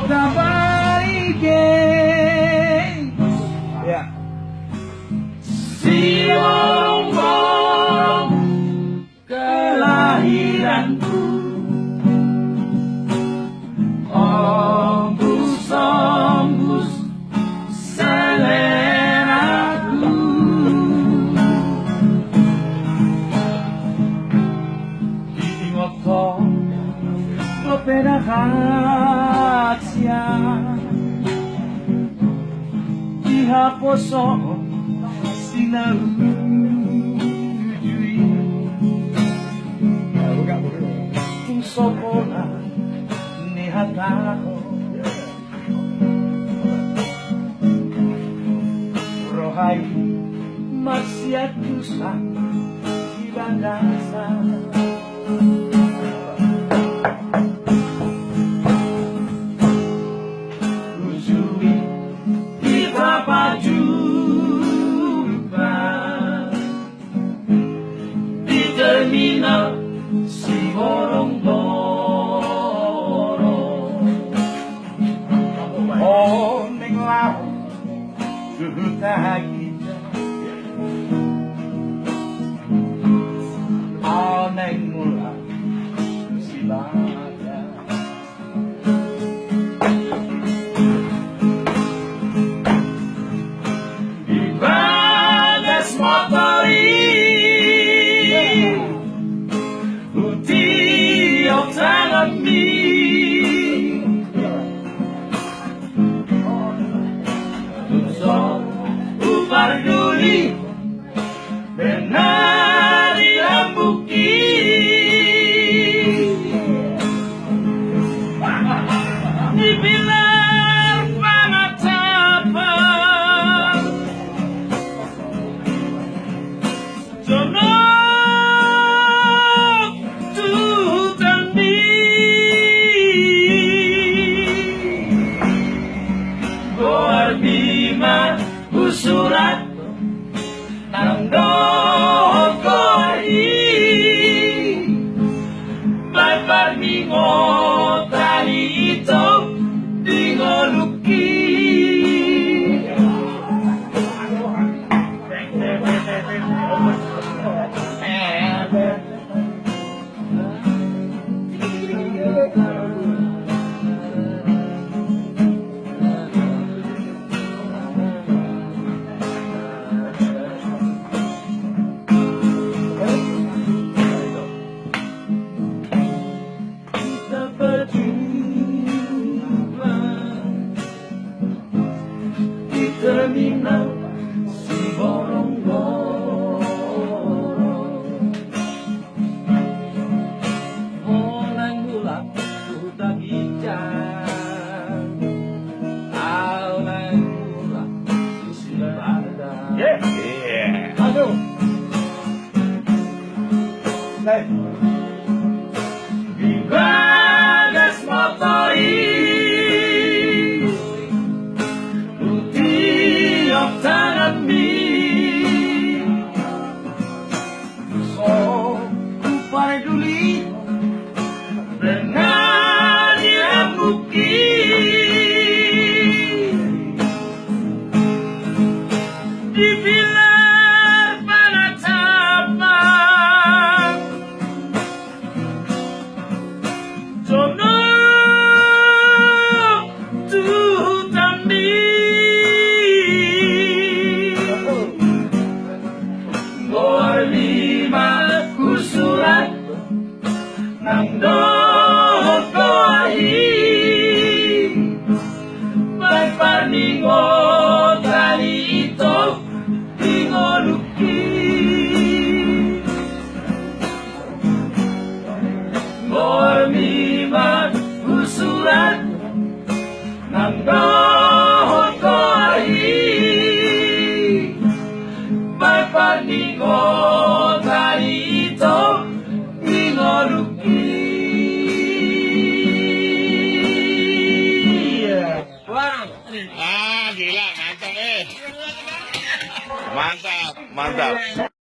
kota baik. Ya. Si borong-borong kelahiranku, ombus-ombus seleraku. Di motor opera rahasia, dihaposo sinarujui. Kung sokola ni hatako, rohai maksiatku sa ibadasa. Rujui kita berjumpa di terminal si borong-borong. Oh, ning laut duta kita, oh ning mula si bada. Di bagas motori tanganmu, upar duli benar diambuki. Dibilang penatapan jono bima usurat nang dokoi babar mingo tali itu dingoluki. Terminal si borong-borong, mulai mulak udah bicara, mulai mulak si badan. Aduh, di bagas motori tanganmu, so upar duli benar diambuki. Dibilang penatapan jono tutambi. Lima kusurat nang dokoi babar ningo tali itu dingoluki. Lima kusurat nang dokoi babar ningo tali itu dingoluki. Gila, mantap. Mantap.